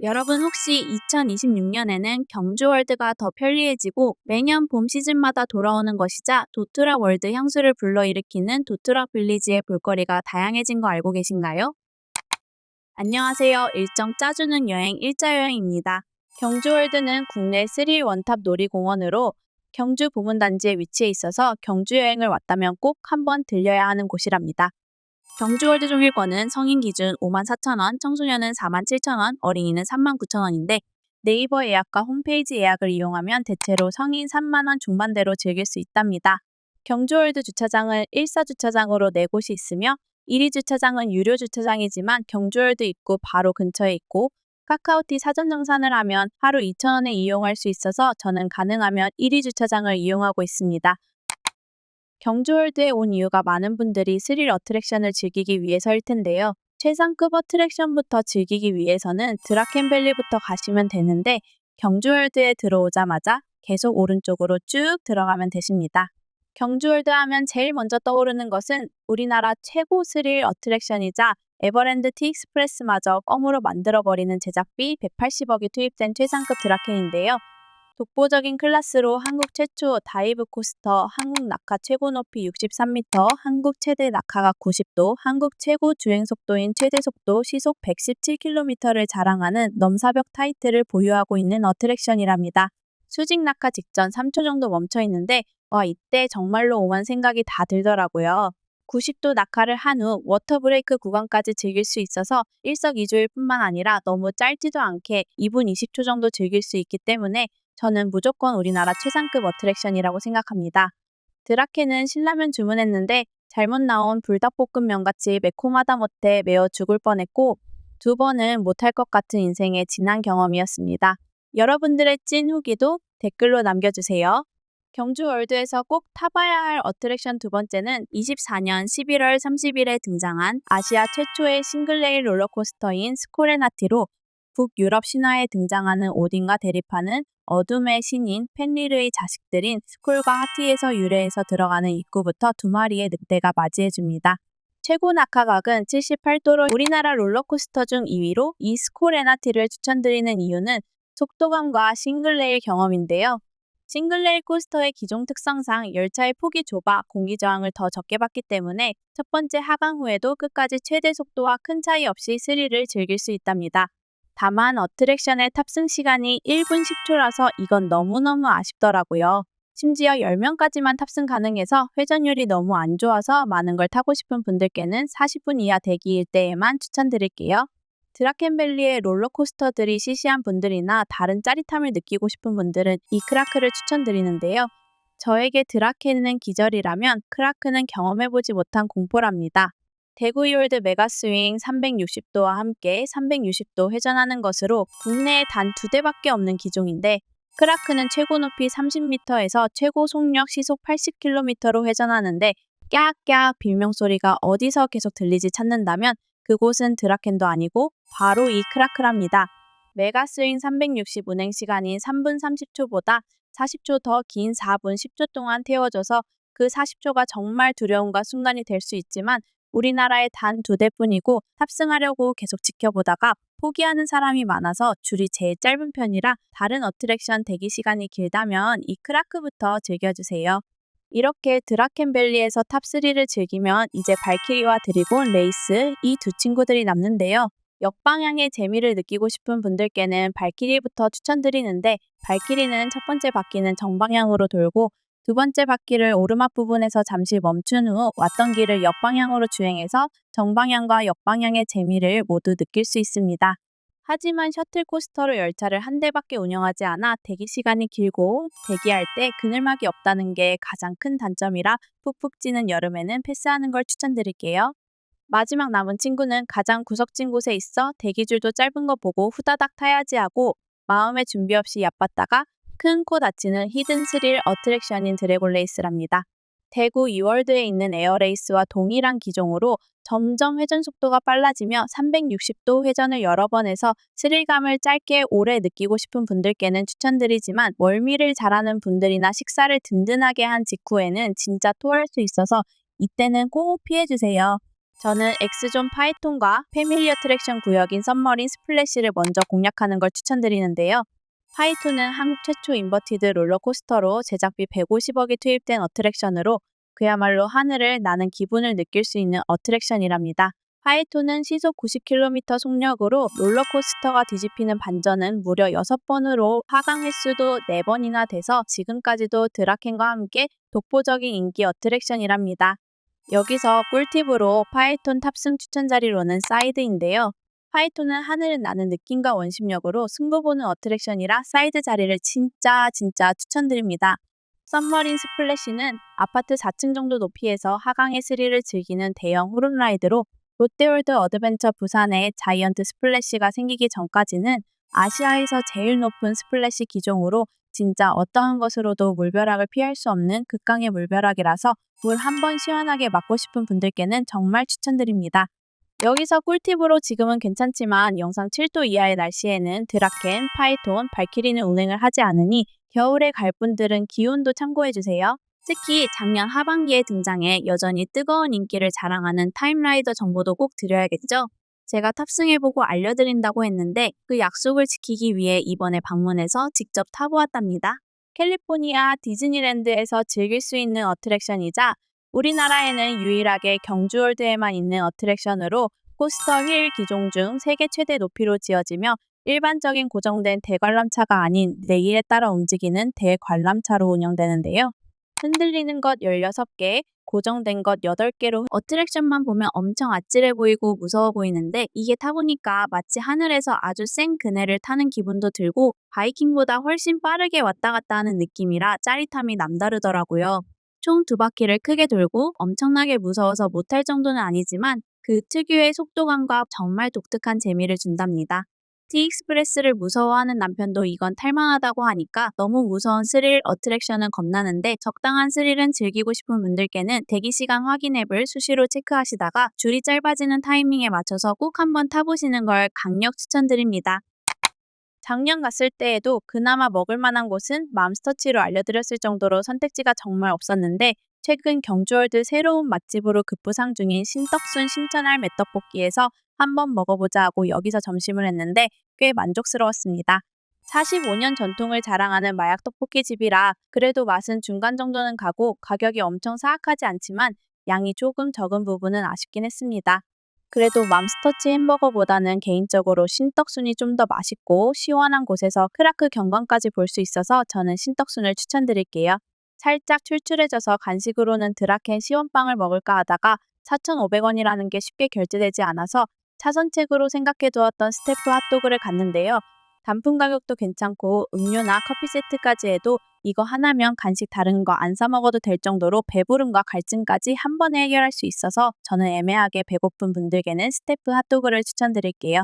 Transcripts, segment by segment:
여러분 혹시 2026년에는 경주월드가 더 편리해지고 매년 봄 시즌마다 돌아오는 것이자 도트락 월드 향수를 불러일으키는 도트락 빌리지의 볼거리가 다양해진 거 알고 계신가요? 안녕하세요. 일정 짜주는 여행 일자여행입니다. 경주월드는 국내 스릴 원탑 놀이공원으로 경주 보문단지에 위치해 있어서 경주 여행을 왔다면 꼭 한번 들려야 하는 곳이랍니다. 경주월드 종일권은 성인 기준 54,000원, 청소년은 47,000원, 어린이는 39,000원인데 네이버 예약과 홈페이지 예약을 이용하면 대체로 성인 3만원 중반대로 즐길 수 있답니다. 경주월드 주차장은 1사 주차장으로 4곳이 있으며 1위 주차장은 유료 주차장이지만 경주월드 입구 바로 근처에 있고 카카오티 사전 정산을 하면 하루 2,000원에 이용할 수 있어서 저는 가능하면 1위 주차장을 이용하고 있습니다. 경주월드에 온 이유가 많은 분들이 스릴 어트랙션을 즐기기 위해서일 텐데요. 최상급 어트랙션부터 즐기기 위해서는 드라켄밸리부터 가시면 되는데 경주월드에 들어오자마자 계속 오른쪽으로 쭉 들어가면 되십니다. 경주월드 하면 제일 먼저 떠오르는 것은 우리나라 최고 스릴 어트랙션이자 에버랜드 티익스프레스마저 껌으로 만들어버리는 제작비 180억이 투입된 최상급 드라켄인데요. 독보적인 클래스로 한국 최초 다이브 코스터, 한국 낙하 최고 높이 63m, 한국 최대 낙하각 90도, 한국 최고 주행 속도인 최대 속도 시속 117km를 자랑하는 넘사벽 타이틀을 보유하고 있는 어트랙션이랍니다. 수직 낙하 직전 3초 정도 멈춰 있는데 이때 정말로 오만 생각이 다 들더라고요. 90도 낙하를 한 후 워터 브레이크 구간까지 즐길 수 있어서 일석이조일 뿐만 아니라 너무 짧지도 않게 2분 20초 정도 즐길 수 있기 때문에 저는 무조건 우리나라 최상급 어트랙션이라고 생각합니다. 드라켄은 신라면 주문했는데 잘못 나온 불닭볶음면같이 매콤하다 못해 매워 죽을 뻔했고 2번은 못할 것 같은 인생의 지난 경험이었습니다. 여러분들의 찐 후기도 댓글로 남겨주세요. 경주월드에서 꼭 타봐야 할 어트랙션 2번째는 24년 11월 30일에 등장한 아시아 최초의 싱글레일 롤러코스터인 스코레나티로 북유럽 신화에 등장하는 오딘과 대립하는 어둠의 신인 펜리르의 자식들인 스콜과 하티에서 유래해서 들어가는 입구부터 2마리의 늑대가 맞이해줍니다. 최고 낙하각은 78도로 우리나라 롤러코스터 중 2위로 이 스코레나티를 추천드리는 이유는 속도감과 싱글레일 경험인데요. 싱글레일 코스터의 기종 특성상 열차의 폭이 좁아 공기 저항을 더 적게 받기 때문에 첫 번째 하강 후에도 끝까지 최대 속도와 큰 차이 없이 스릴을 즐길 수 있답니다. 다만 어트랙션의 탑승 시간이 1분 10초라서 이건 너무너무 아쉽더라고요. 심지어 10명까지만 탑승 가능해서 회전율이 너무 안 좋아서 많은 걸 타고 싶은 분들께는 40분 이하 대기일 때에만 추천드릴게요. 드라켄밸리의 롤러코스터들이 시시한 분들이나 다른 짜릿함을 느끼고 싶은 분들은 이 크라크를 추천드리는데요. 저에게 드라켄은 기절이라면 크라크는 경험해보지 못한 공포랍니다. 대구이월드 메가스윙 360도와 함께 360도 회전하는 것으로 국내에 단 2대밖에 없는 기종인데 크라크는 최고 높이 30m에서 최고 속력 시속 80km로 회전하는데 깨악깨악 빌명소리가 어디서 계속 들리지 찾는다면 그곳은 드라켄도 아니고 바로 이 크라크랍니다. 메가스윙 360 운행시간인 3분 30초보다 40초 더 긴 4분 10초 동안 태워져서 그 40초가 정말 두려움과 순간이 될 수 있지만 우리나라에 단 2대뿐이고 탑승하려고 계속 지켜보다가 포기하는 사람이 많아서 줄이 제일 짧은 편이라 다른 어트랙션 대기 시간이 길다면 이 크라크부터 즐겨주세요. 이렇게 드라켄밸리에서 탑3를 즐기면 이제 발키리와 드리곤, 레이스 이 두 친구들이 남는데요. 역방향의 재미를 느끼고 싶은 분들께는 발키리부터 추천드리는데 발키리는 첫 번째 바퀴는 정방향으로 돌고 두 번째 바퀴를 오르막 부분에서 잠시 멈춘 후 왔던 길을 역방향으로 주행해서 정방향과 역방향의 재미를 모두 느낄 수 있습니다. 하지만 셔틀코스터로 열차를 한 대밖에 운영하지 않아 대기 시간이 길고 대기할 때 그늘막이 없다는 게 가장 큰 단점이라 푹푹 찌는 여름에는 패스하는 걸 추천드릴게요. 마지막 남은 친구는 가장 구석진 곳에 있어 대기줄도 짧은 거 보고 후다닥 타야지 하고 마음의 준비 없이 얕봤다가 큰 코 다치는 히든 스릴 어트랙션인 드래곤 레이스랍니다. 대구 이월드에 있는 에어레이스와 동일한 기종으로 점점 회전 속도가 빨라지며 360도 회전을 여러 번 해서 스릴감을 짧게 오래 느끼고 싶은 분들께는 추천드리지만 멀미를 잘하는 분들이나 식사를 든든하게 한 직후에는 진짜 토할 수 있어서 이때는 꼭 피해주세요. 저는 엑스존 파이톤과 패밀리 어트랙션 구역인 썸머린 스플래시를 먼저 공략하는 걸 추천드리는데요. 파이톤은 한국 최초 인버티드 롤러코스터로 제작비 150억이 투입된 어트랙션으로 그야말로 하늘을 나는 기분을 느낄 수 있는 어트랙션이랍니다. 파이톤은 시속 90km 속력으로 롤러코스터가 뒤집히는 반전은 무려 6번으로 하강 횟수도 4번이나 돼서 지금까지도 드라켄과 함께 독보적인 인기 어트랙션이랍니다. 여기서 꿀팁으로 파이톤 탑승 추천 자리로는 사이드인데요. 파이톤은 하늘을 나는 느낌과 원심력으로 승부 보는 어트랙션이라 사이드 자리를 진짜 추천드립니다. 썸머린 스플래시는 아파트 4층 정도 높이에서 하강의 스릴을 즐기는 대형 호run라이드로 롯데월드 어드벤처 부산의 자이언트 스플래시가 생기기 전까지는 아시아에서 제일 높은 스플래시 기종으로 진짜 어떠한 것으로도 물벼락을 피할 수 없는 극강의 물벼락이라서 물 한 번 시원하게 맞고 싶은 분들께는 정말 추천드립니다. 여기서 꿀팁으로 지금은 괜찮지만 영상 7도 이하의 날씨에는 드라켄, 파이톤, 발키리는 운행을 하지 않으니 겨울에 갈 분들은 기온도 참고해주세요. 특히 작년 하반기에 등장해 여전히 뜨거운 인기를 자랑하는 타임라이더 정보도 꼭 드려야겠죠? 제가 탑승해보고 알려드린다고 했는데 그 약속을 지키기 위해 이번에 방문해서 직접 타보았답니다. 캘리포니아 디즈니랜드에서 즐길 수 있는 어트랙션이자 우리나라에는 유일하게 경주월드에만 있는 어트랙션으로 코스터 휠 기종 중 세계 최대 높이로 지어지며 일반적인 고정된 대관람차가 아닌 레일에 따라 움직이는 대관람차로 운영되는데요. 흔들리는 것 16개, 고정된 것 8개로 어트랙션만 보면 엄청 아찔해 보이고 무서워 보이는데 이게 타보니까 마치 하늘에서 아주 센 그네를 타는 기분도 들고 바이킹보다 훨씬 빠르게 왔다 갔다 하는 느낌이라 짜릿함이 남다르더라고요. 총 2바퀴를 크게 돌고 엄청나게 무서워서 못할 정도는 아니지만 그 특유의 속도감과 정말 독특한 재미를 준답니다. 티익스프레스를 무서워하는 남편도 이건 탈만하다고 하니까 너무 무서운 스릴 어트랙션은 겁나는데 적당한 스릴은 즐기고 싶은 분들께는 대기시간 확인 앱을 수시로 체크하시다가 줄이 짧아지는 타이밍에 맞춰서 꼭 한번 타보시는 걸 강력 추천드립니다. 작년 갔을 때에도 그나마 먹을 만한 곳은 맘스터치로 알려드렸을 정도로 선택지가 정말 없었는데 최근 경주월드 새로운 맛집으로 급부상 중인 신떡순 신천알 메떡볶이에서 한번 먹어보자 하고 여기서 점심을 했는데 꽤 만족스러웠습니다. 45년 전통을 자랑하는 마약 떡볶이집이라 그래도 맛은 중간 정도는 가고 가격이 엄청 사악하지 않지만 양이 조금 적은 부분은 아쉽긴 했습니다. 그래도 맘스터치 햄버거보다는 개인적으로 신떡순이 좀 더 맛있고 시원한 곳에서 크라크 경관까지 볼 수 있어서 저는 신떡순을 추천드릴게요. 살짝 출출해져서 간식으로는 드라켄 시원빵을 먹을까 하다가 4,500원이라는 게 쉽게 결제되지 않아서 차선책으로 생각해두었던 스태프 핫도그를 갔는데요. 단품 가격도 괜찮고 음료나 커피 세트까지 해도 이거 하나면 간식 다른 거 안 사 먹어도 될 정도로 배부름과 갈증까지 한 번에 해결할 수 있어서 저는 애매하게 배고픈 분들께는 스태프 핫도그를 추천드릴게요.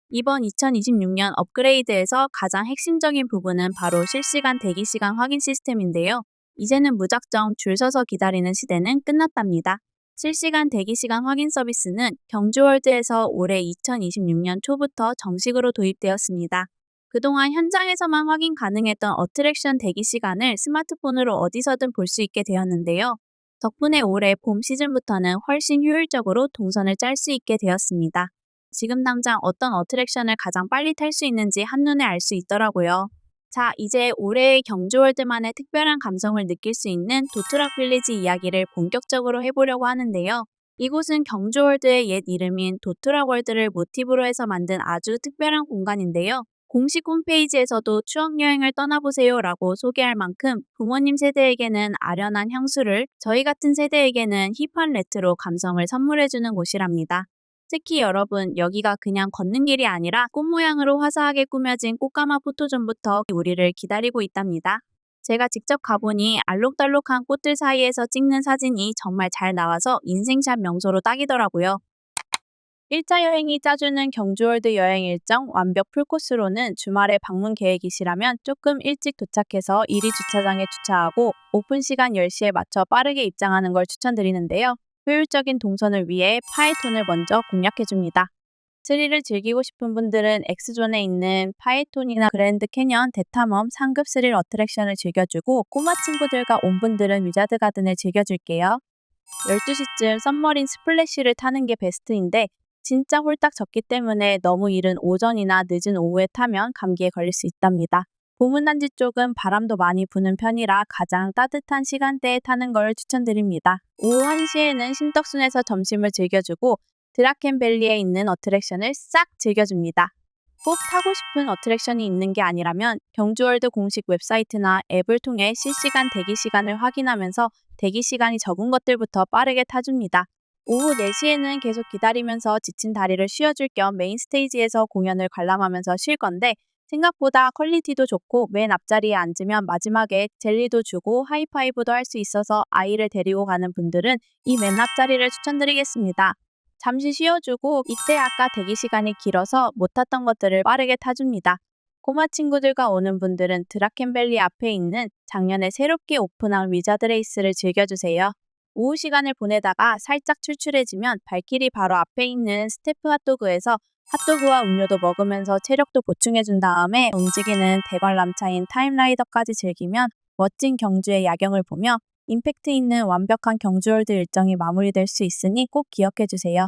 이번 2026년 업그레이드에서 가장 핵심적인 부분은 바로 실시간 대기시간 확인 시스템인데요. 이제는 무작정 줄 서서 기다리는 시대는 끝났답니다. 실시간 대기시간 확인 서비스는 경주월드에서 올해 2026년 초부터 정식으로 도입되었습니다. 그동안 현장에서만 확인 가능했던 어트랙션 대기시간을 스마트폰으로 어디서든 볼 수 있게 되었는데요. 덕분에 올해 봄 시즌부터는 훨씬 효율적으로 동선을 짤 수 있게 되었습니다. 지금 당장 어떤 어트랙션을 가장 빨리 탈 수 있는지 한눈에 알 수 있더라고요. 자, 이제 올해의 경주월드만의 특별한 감성을 느낄 수 있는 도트락 빌리지 이야기를 본격적으로 해보려고 하는데요. 이곳은 경주월드의 옛 이름인 도트락 월드를 모티브로 해서 만든 아주 특별한 공간인데요. 공식 홈페이지에서도 추억여행을 떠나보세요 라고 소개할 만큼 부모님 세대에게는 아련한 향수를, 저희 같은 세대에게는 힙한 레트로 감성을 선물해주는 곳이랍니다. 특히 여러분, 여기가 그냥 걷는 길이 아니라 꽃 모양으로 화사하게 꾸며진 꽃가마 포토존부터 우리를 기다리고 있답니다. 제가 직접 가보니 알록달록한 꽃들 사이에서 찍는 사진이 정말 잘 나와서 인생샷 명소로 딱이더라고요. 1차 여행이 짜주는 경주월드 여행 일정 완벽 풀코스로는 주말에 방문 계획이시라면 조금 일찍 도착해서 1위 주차장에 주차하고 오픈 시간 10시에 맞춰 빠르게 입장하는 걸 추천드리는데요. 효율적인 동선을 위해 파이톤을 먼저 공략해줍니다. 스릴을 즐기고 싶은 분들은 엑스존에 있는 파이톤이나 그랜드 캐년 대탐험 상급 스릴 어트랙션을 즐겨주고 꼬마 친구들과 온 분들은 위자드 가든을 즐겨줄게요. 12시쯤 썸머린 스플래시를 타는 게 베스트인데 진짜 홀딱 젖기 때문에 너무 이른 오전이나 늦은 오후에 타면 감기에 걸릴 수 있답니다. 보문단지 쪽은 바람도 많이 부는 편이라 가장 따뜻한 시간대에 타는 걸 추천드립니다. 오후 1시에는 신떡순에서 점심을 즐겨주고 드라켄밸리에 있는 어트랙션을 싹 즐겨줍니다. 꼭 타고 싶은 어트랙션이 있는 게 아니라면 경주월드 공식 웹사이트나 앱을 통해 실시간 대기 시간을 확인하면서 대기 시간이 적은 것들부터 빠르게 타줍니다. 오후 4시에는 계속 기다리면서 지친 다리를 쉬어줄 겸 메인 스테이지에서 공연을 관람하면서 쉴 건데 생각보다 퀄리티도 좋고 맨 앞자리에 앉으면 마지막에 젤리도 주고 하이파이브도 할 수 있어서 아이를 데리고 가는 분들은 이 맨 앞자리를 추천드리겠습니다. 잠시 쉬어주고 이때 아까 대기 시간이 길어서 못 탔던 것들을 빠르게 타줍니다. 꼬마 친구들과 오는 분들은 드라켄밸리 앞에 있는 작년에 새롭게 오픈한 위자드 레이스를 즐겨주세요. 오후 시간을 보내다가 살짝 출출해지면 발길이 바로 앞에 있는 스테프 핫도그에서 핫도그와 음료도 먹으면서 체력도 보충해준 다음에 움직이는 대관람차인 타임라이더까지 즐기면 멋진 경주의 야경을 보며 임팩트 있는 완벽한 경주월드 일정이 마무리될 수 있으니 꼭 기억해주세요.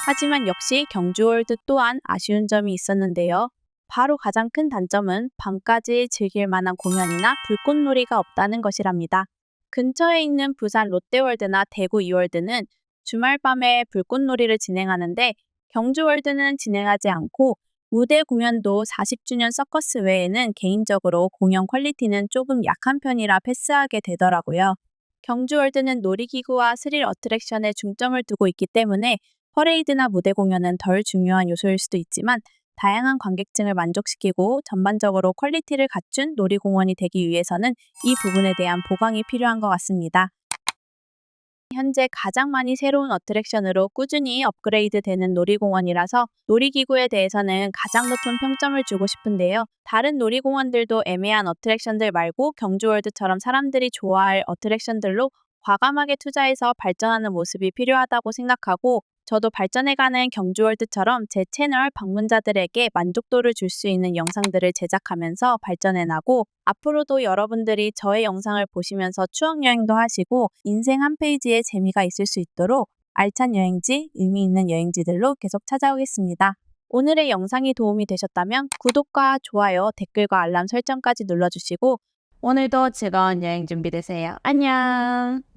하지만 역시 경주월드 또한 아쉬운 점이 있었는데요. 바로 가장 큰 단점은 밤까지 즐길 만한 공연이나 불꽃놀이가 없다는 것이랍니다. 근처에 있는 부산 롯데월드나 대구 이월드는 주말 밤에 불꽃놀이를 진행하는데 경주월드는 진행하지 않고 무대 공연도 40주년 서커스 외에는 개인적으로 공연 퀄리티는 조금 약한 편이라 패스하게 되더라고요. 경주월드는 놀이기구와 스릴 어트랙션에 중점을 두고 있기 때문에 퍼레이드나 무대 공연은 덜 중요한 요소일 수도 있지만 다양한 관객층을 만족시키고 전반적으로 퀄리티를 갖춘 놀이공원이 되기 위해서는 이 부분에 대한 보강이 필요한 것 같습니다. 현재 가장 많이 새로운 어트랙션으로 꾸준히 업그레이드 되는 놀이공원이라서 놀이기구에 대해서는 가장 높은 평점을 주고 싶은데요. 다른 놀이공원들도 애매한 어트랙션들 말고 경주월드처럼 사람들이 좋아할 어트랙션들로 과감하게 투자해서 발전하는 모습이 필요하다고 생각하고 저도 발전해가는 경주월드처럼 제 채널 방문자들에게 만족도를 줄 수 있는 영상들을 제작하면서 발전해나고 앞으로도 여러분들이 저의 영상을 보시면서 추억여행도 하시고 인생 한 페이지에 재미가 있을 수 있도록 알찬 여행지, 의미 있는 여행지들로 계속 찾아오겠습니다. 오늘의 영상이 도움이 되셨다면 구독과 좋아요, 댓글과 알람 설정까지 눌러주시고 오늘도 즐거운 여행 준비되세요. 안녕!